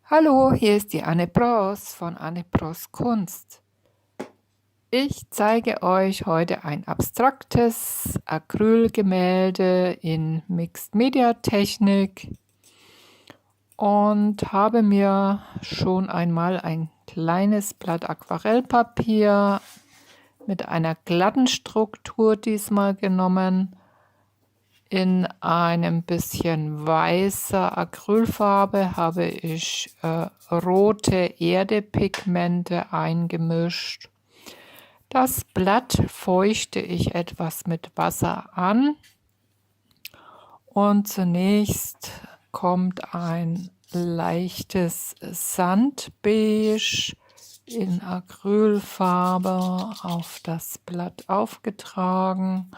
Hallo, hier ist die Anne Bross von Anne Bross Kunst. Ich zeige euch heute ein abstraktes Acrylgemälde in Mixed Media Technik und habe mir schon einmal ein kleines Blatt Aquarellpapier mit einer glatten Struktur diesmal genommen. In einem bisschen weißer Acrylfarbe habe ich rote Erdepigmente eingemischt. Das Blatt feuchte ich etwas mit Wasser an und zunächst kommt ein leichtes Sandbeige in Acrylfarbe auf das Blatt aufgetragen.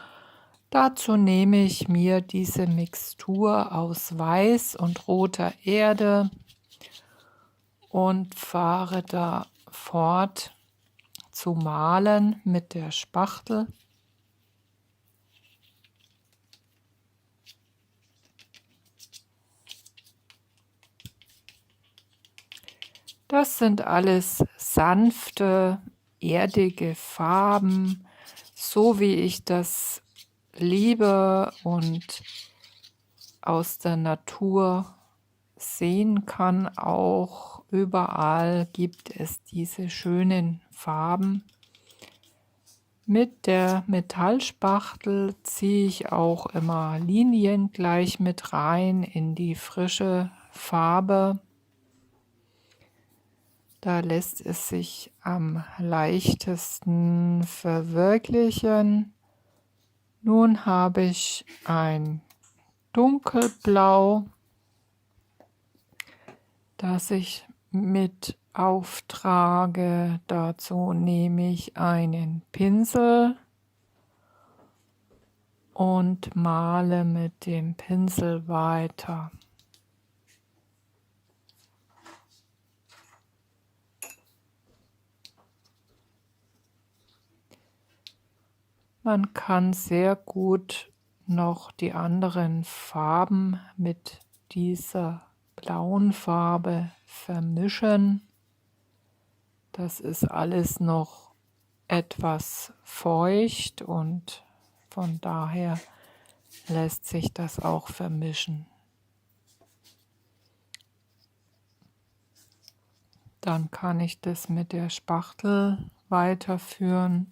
Dazu nehme ich mir diese Mixtur aus Weiß und roter Erde und fahre da fort zu malen mit der Spachtel. Das sind alles sanfte, erdige Farben, so wie ich das liebe und aus der Natur sehen kann. Auch überall gibt es diese schönen Farben. Mit der Metallspachtel ziehe ich auch immer Linien gleich mit rein in die frische Farbe. Da lässt es sich am leichtesten verwirklichen. Nun habe ich ein Dunkelblau, das ich mit auftrage. Dazu nehme ich einen Pinsel und male mit dem Pinsel weiter. Man kann sehr gut noch die anderen Farben mit dieser blauen Farbe vermischen. Das ist alles noch etwas feucht und von daher lässt sich das auch vermischen. Dann kann ich das mit der Spachtel weiterführen.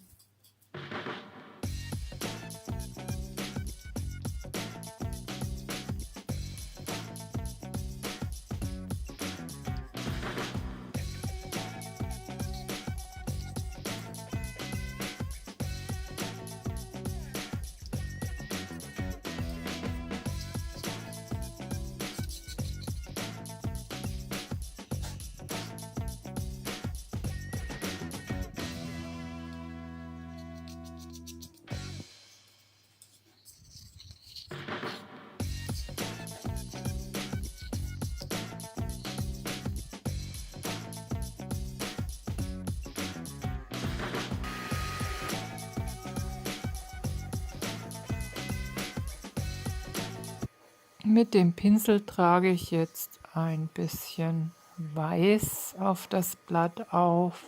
Mit dem Pinsel trage ich jetzt ein bisschen Weiß auf das Blatt auf,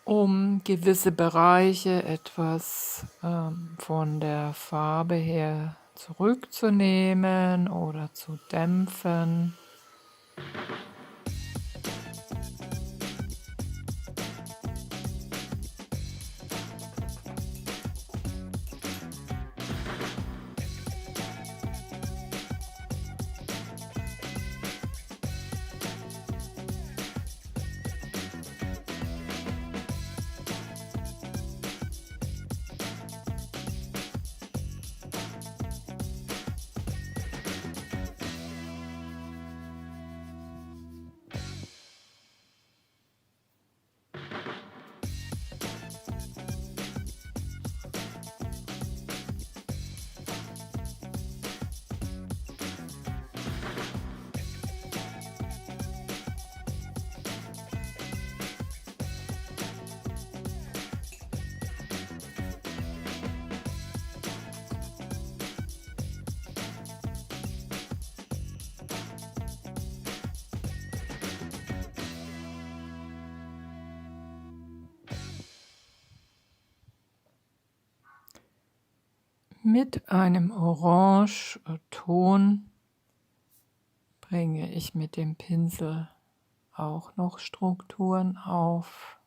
um gewisse Bereiche etwas von der Farbe her zurückzunehmen oder zu dämpfen. Mit einem Orangeton bringe ich mit dem Pinsel auch noch Strukturen auf.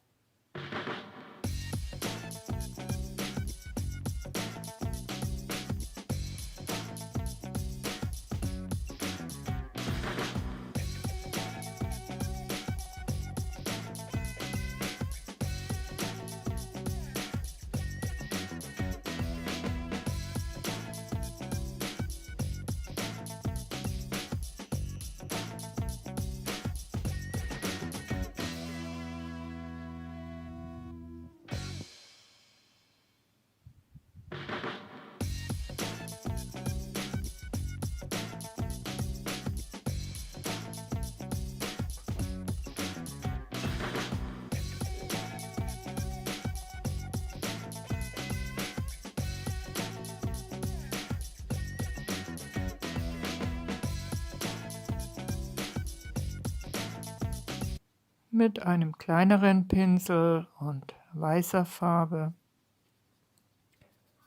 Mit einem kleineren Pinsel und weißer Farbe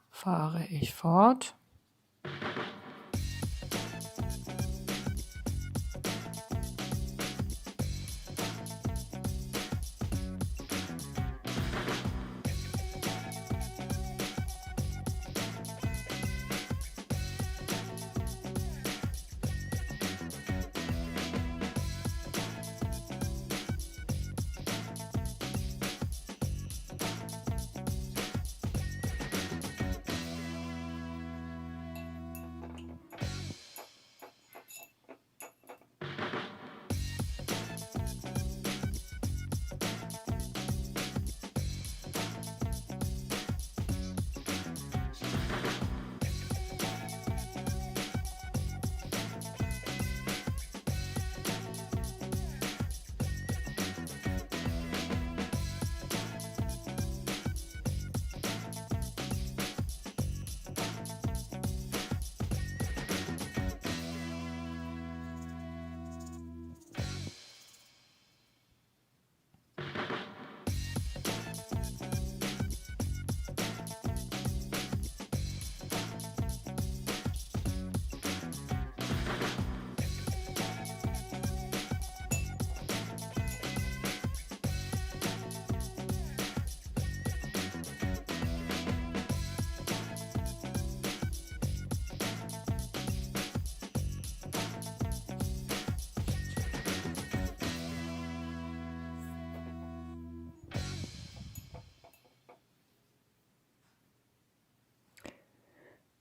fahre ich fort.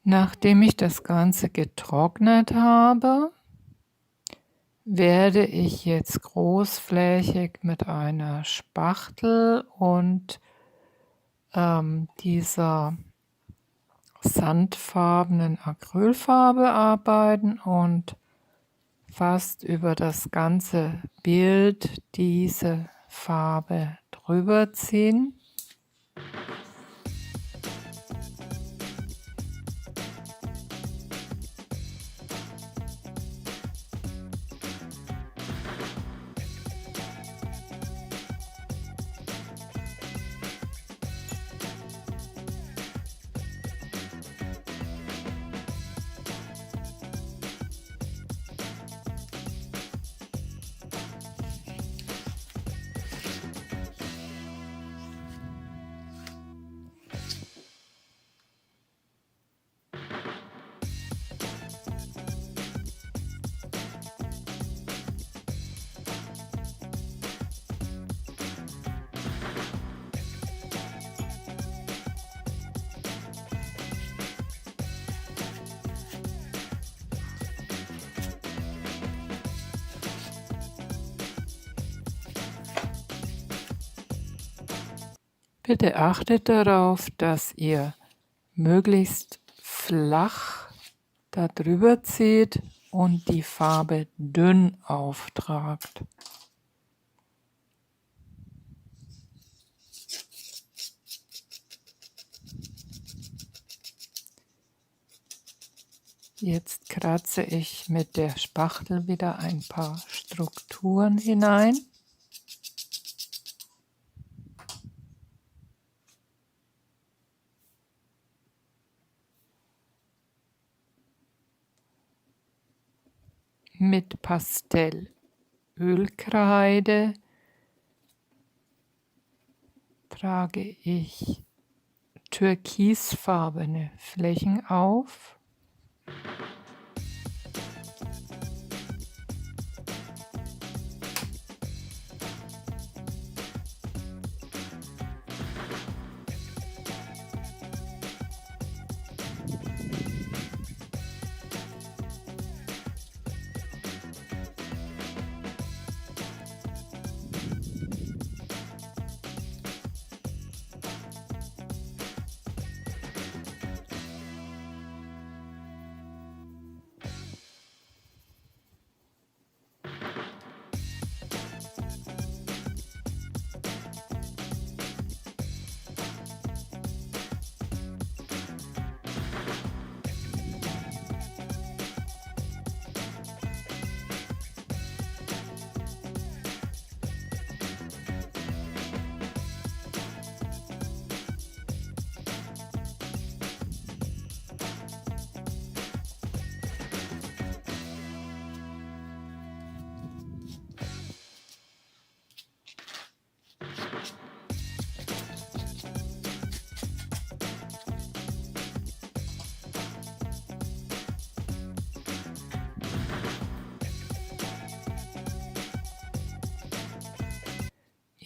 Nachdem ich das Ganze getrocknet habe, werde ich jetzt großflächig mit einer Spachtel und dieser sandfarbenen Acrylfarbe arbeiten und fast über das ganze Bild diese Farbe drüber ziehen. Bitte achtet darauf, dass ihr möglichst flach darüber zieht und die Farbe dünn auftragt. Jetzt kratze ich mit der Spachtel wieder ein paar Strukturen hinein. Mit Pastellölkreide trage ich türkisfarbene Flächen auf.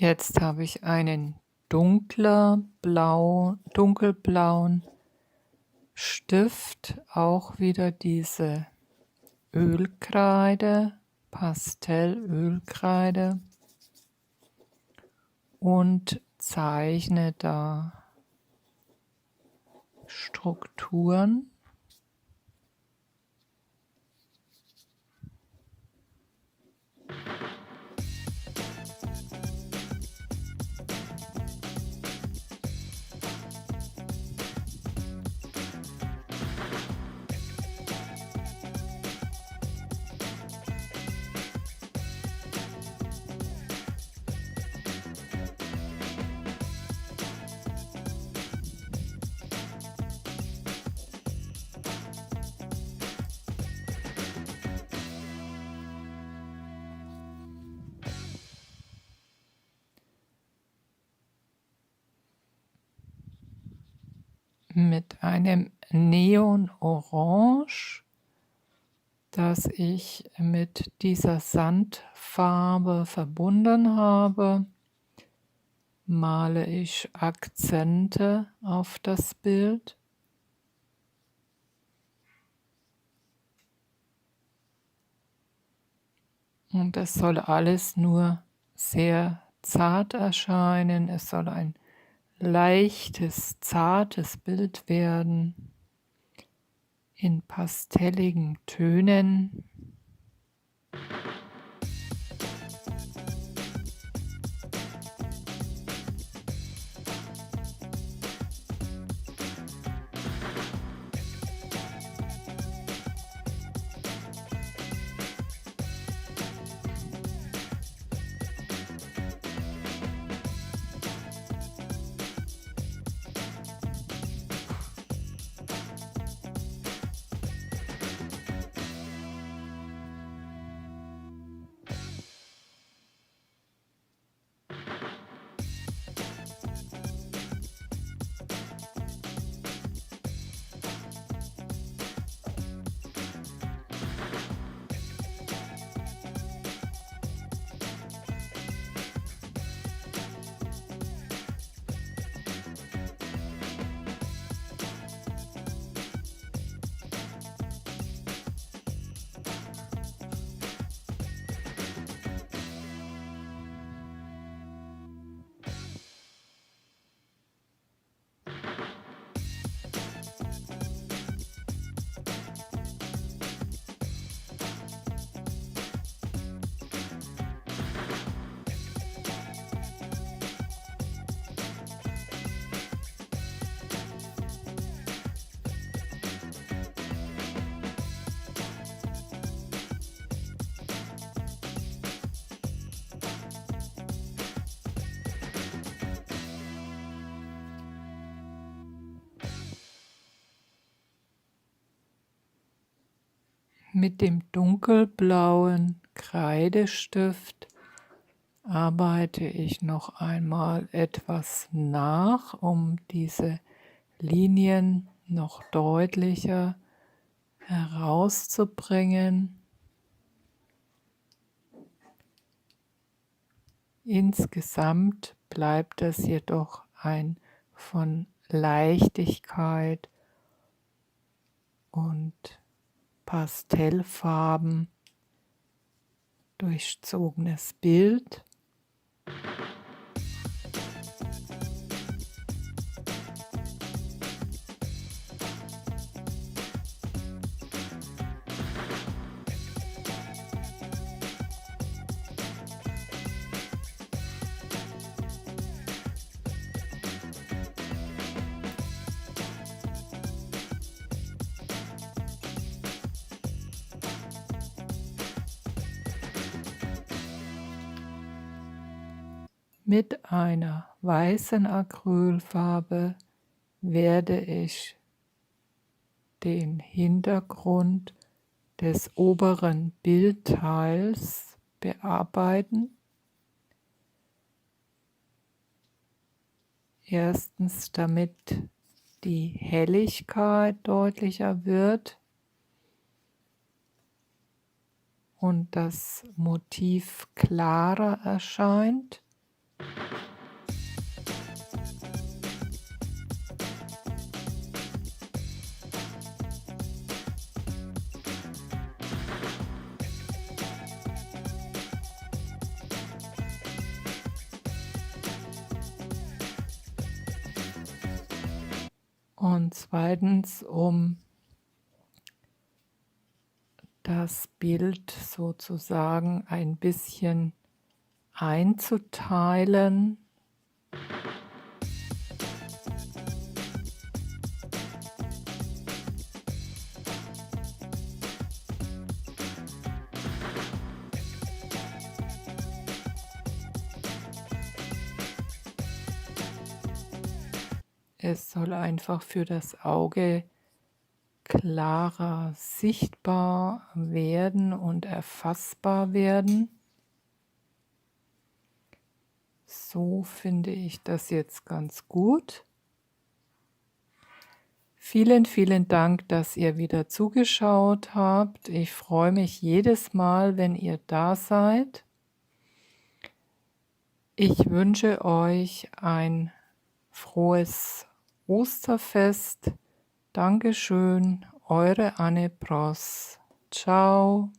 Jetzt habe ich einen dunkelblauen Stift, auch wieder diese Ölkreide, Pastellölkreide, und zeichne da Strukturen. Mit einem Neonorange, das ich mit dieser Sandfarbe verbunden habe, male ich Akzente auf das Bild. Und es soll alles nur sehr zart erscheinen. Es soll ein leichtes, zartes Bild werden, in pastelligen Tönen. Mit dem dunkelblauen Kreidestift arbeite ich noch einmal etwas nach, um diese Linien noch deutlicher herauszubringen. Insgesamt bleibt es jedoch ein von Leichtigkeit und Pastellfarben durchzogenes Bild. Mit einer weißen Acrylfarbe werde ich den Hintergrund des oberen Bildteils bearbeiten. Erstens, damit die Helligkeit deutlicher wird und das Motiv klarer erscheint. Und zweitens, um das Bild sozusagen ein bisschen einzuteilen. Es soll einfach für das Auge klarer sichtbar werden und erfassbar werden. So finde ich das jetzt ganz gut. Vielen, vielen Dank, dass ihr wieder zugeschaut habt. Ich freue mich jedes Mal, wenn ihr da seid. Ich wünsche euch ein frohes Osterfest. Dankeschön, eure Anne Bross. Ciao.